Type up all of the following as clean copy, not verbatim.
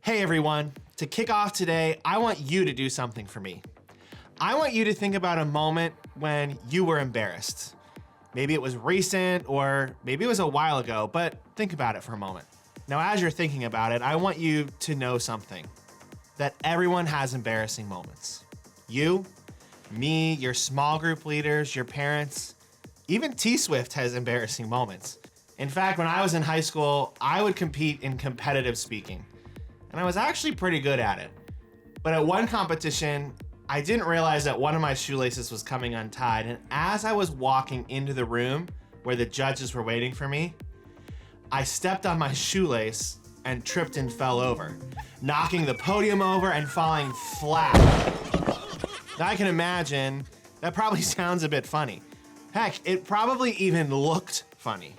Hey everyone, to kick off today, I want you to do something for me. I want you to think about a moment when you were embarrassed. Maybe it was recent or maybe it was a while ago, but think about it for a moment. Now, as you're thinking about it, I want you to know something, that everyone has embarrassing moments. You, me, your small group leaders, your parents, even T-Swift has embarrassing moments. In fact, when I was in high school, I would compete in competitive speaking, and I was actually pretty good at it. But at one competition, I didn't realize that one of my shoelaces was coming untied, and as I was walking into the room where the judges were waiting for me, I stepped on my shoelace and tripped and fell over, knocking the podium over and falling flat. Now I can imagine that probably sounds a bit funny. Heck, it probably even looked funny.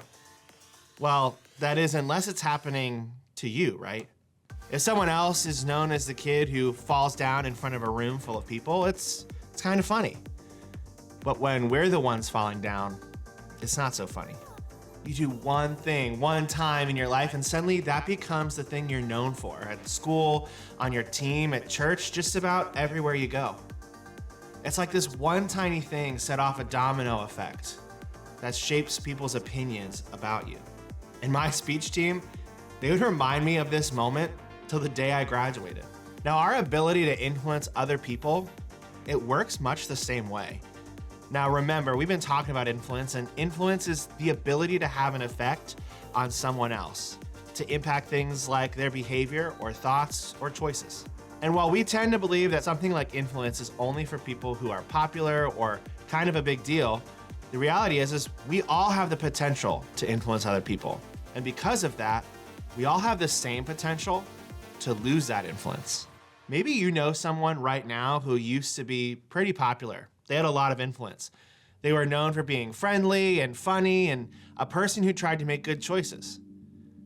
Well, that is, unless it's happening to you, right? If someone else is known as the kid who falls down in front of a room full of people, it's kind of funny. But when we're the ones falling down, it's not so funny. You do one thing, one time in your life, and suddenly that becomes the thing you're known for. At school, on your team, at church, just about everywhere you go. It's like this one tiny thing set off a domino effect that shapes people's opinions about you. In my speech team, they would remind me of this moment till the day I graduated. Now, our ability to influence other people, it works much the same way. Now remember, we've been talking about influence, and influence is the ability to have an effect on someone else, to impact things like their behavior or thoughts or choices. And while we tend to believe that something like influence is only for people who are popular or kind of a big deal, the reality is we all have the potential to influence other people. And because of that, we all have the same potential to lose that influence. Maybe you know someone right now who used to be pretty popular. They had a lot of influence. They were known for being friendly and funny and a person who tried to make good choices.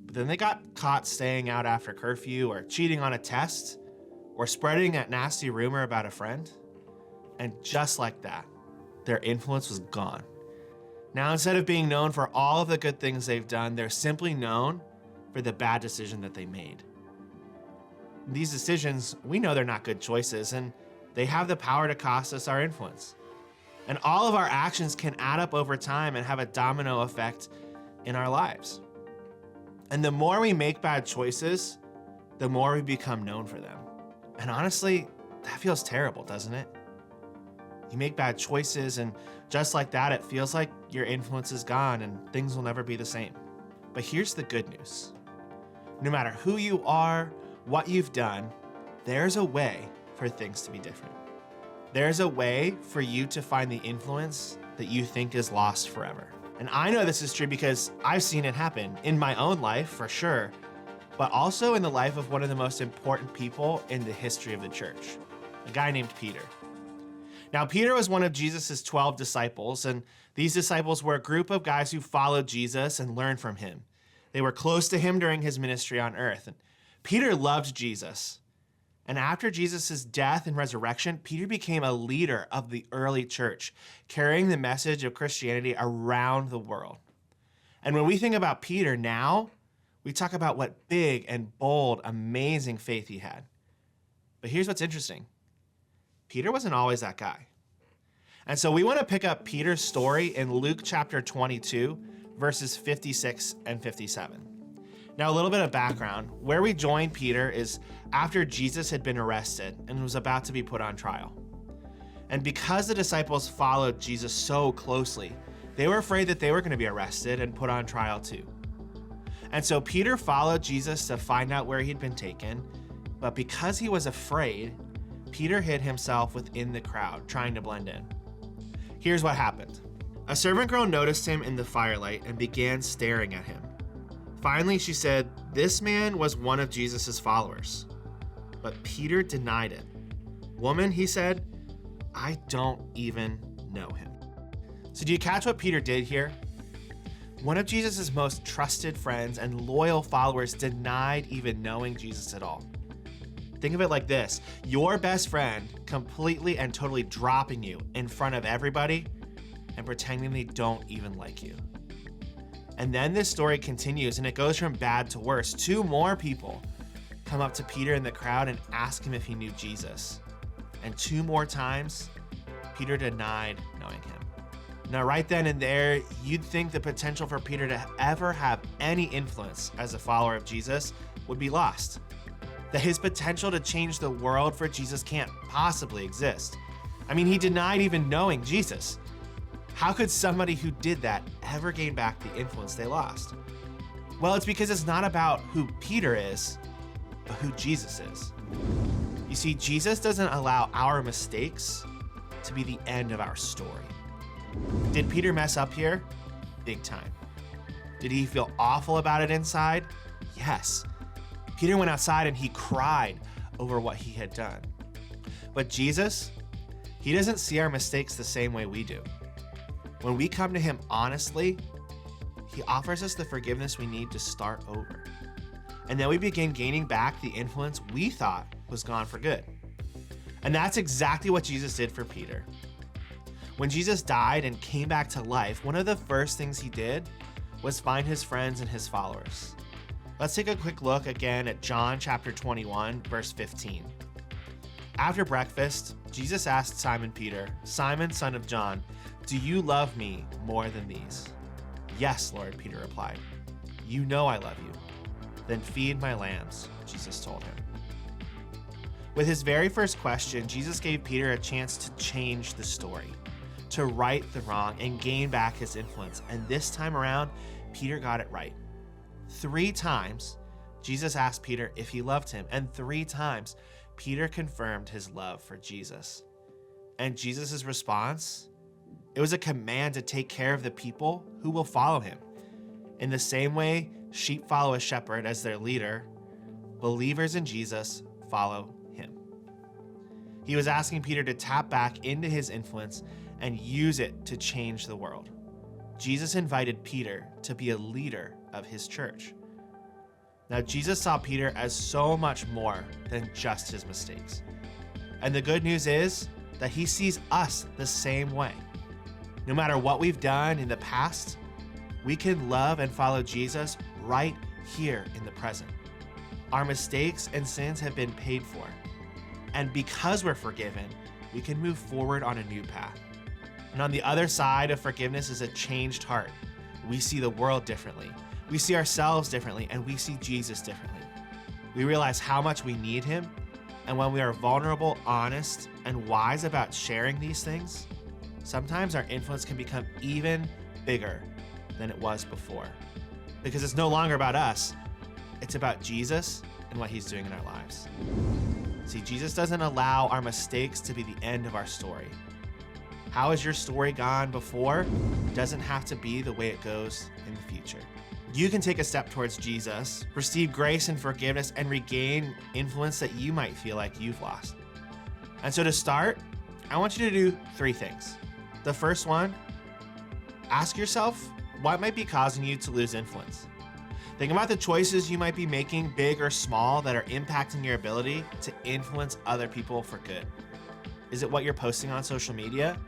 But then they got caught staying out after curfew or cheating on a test or spreading that nasty rumor about a friend. And just like that, their influence was gone. Now, instead of being known for all of the good things they've done, they're simply known for the bad decision that they made. These decisions, we know they're not good choices, and they have the power to cost us our influence. And all of our actions can add up over time and have a domino effect in our lives. And the more we make bad choices, the more we become known for them. And honestly, that feels terrible, doesn't it? You make bad choices, and just like that, it feels like your influence is gone and things will never be the same. But here's the good news. No matter who you are, what you've done, there's a way for things to be different. There's a way for you to find the influence that you think is lost forever. And I know this is true because I've seen it happen in my own life, for sure, but also in the life of one of the most important people in the history of the church, a guy named Peter. Now, Peter was one of Jesus' 12 disciples, and these disciples were a group of guys who followed Jesus and learned from him. They were close to him during his ministry on earth. And Peter loved Jesus. And after Jesus' death and resurrection, Peter became a leader of the early church, carrying the message of Christianity around the world. And when we think about Peter now, we talk about what big and bold, amazing faith he had. But here's what's interesting. Peter wasn't always that guy. And so we want to pick up Peter's story in Luke chapter 22, verses 56 and 57. Now, a little bit of background. Where we join Peter is after Jesus had been arrested and was about to be put on trial. And because the disciples followed Jesus so closely, they were afraid that they were going to be arrested and put on trial too. And so Peter followed Jesus to find out where he'd been taken, but because he was afraid, Peter hid himself within the crowd, trying to blend in. Here's what happened. A servant girl noticed him in the firelight and began staring at him. Finally, she said, "This man was one of Jesus' followers." But Peter denied it. "Woman," he said, "I don't even know him." So do you catch what Peter did here? One of Jesus' most trusted friends and loyal followers denied even knowing Jesus at all. Think of it like this. Your best friend completely and totally dropping you in front of everybody and pretending they don't even like you. And then this story continues and it goes from bad to worse. 2 more people come up to Peter in the crowd and ask him if he knew Jesus. And 2 more times, Peter denied knowing him. Now, right then and there, you'd think the potential for Peter to ever have any influence as a follower of Jesus would be lost. That his potential to change the world for Jesus can't possibly exist. I mean, he denied even knowing Jesus. How could somebody who did that ever gain back the influence they lost? Well, it's because it's not about who Peter is, but who Jesus is. You see, Jesus doesn't allow our mistakes to be the end of our story. Did Peter mess up here? Big time. Did he feel awful about it inside? Yes. Peter went outside and he cried over what he had done. But Jesus, he doesn't see our mistakes the same way we do. When we come to him honestly, he offers us the forgiveness we need to start over. And then we begin gaining back the influence we thought was gone for good. And that's exactly what Jesus did for Peter. When Jesus died and came back to life, one of the first things he did was find his friends and his followers. Let's take a quick look again at John chapter 21, verse 15. After breakfast, Jesus asked Simon Peter, "Simon, son of John, do you love me more than these?" "Yes, Lord," Peter replied. "You know I love you." "Then feed my lambs," Jesus told him. With his very first question, Jesus gave Peter a chance to change the story, to right the wrong and gain back his influence. And this time around, Peter got it right. 3 times, Jesus asked Peter if he loved him, and 3 times, Peter confirmed his love for Jesus. And Jesus' response? It was a command to take care of the people who will follow him. In the same way sheep follow a shepherd as their leader, believers in Jesus follow him. He was asking Peter to tap back into his influence and use it to change the world. Jesus invited Peter to be a leader of his church. Now, Jesus saw Peter as so much more than just his mistakes. And the good news is that he sees us the same way. No matter what we've done in the past, we can love and follow Jesus right here in the present. Our mistakes and sins have been paid for. And because we're forgiven, we can move forward on a new path. And on the other side of forgiveness is a changed heart. We see the world differently. We see ourselves differently, and we see Jesus differently. We realize how much we need him, and when we are vulnerable, honest, and wise about sharing these things, sometimes our influence can become even bigger than it was before. Because it's no longer about us, it's about Jesus and what he's doing in our lives. See, Jesus doesn't allow our mistakes to be the end of our story. How has your story gone before doesn't have to be the way it goes in the future. You can take a step towards Jesus, receive grace and forgiveness, and regain influence that you might feel like you've lost. And so to start, I want you to do 3 things. The first one, ask yourself what might be causing you to lose influence. Think about the choices you might be making, big or small, that are impacting your ability to influence other people for good. Is it what you're posting on social media?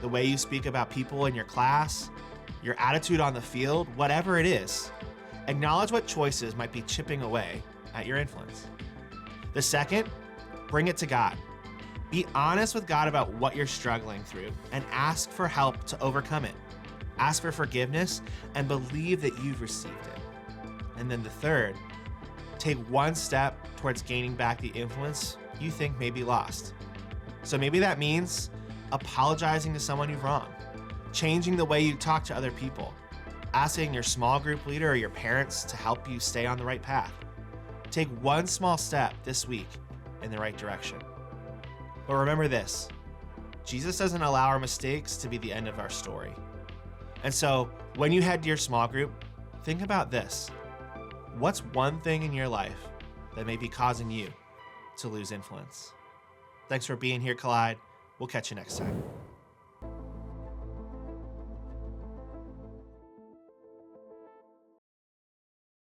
The way you speak about people in your class? Your attitude on the field? Whatever it is, acknowledge what choices might be chipping away at your influence. The second, bring it to God. Be honest with God about what you're struggling through and ask for help to overcome it. Ask for forgiveness and believe that you've received it. And then the third, take 1 step towards gaining back the influence you think may be lost. So maybe that means apologizing to someone you've wronged, changing the way you talk to other people, asking your small group leader or your parents to help you stay on the right path. Take 1 small step this week in the right direction. But remember this, Jesus doesn't allow our mistakes to be the end of our story. And so when you head to your small group, think about this. What's one thing in your life that may be causing you to lose influence? Thanks for being here, Collide. We'll catch you next time.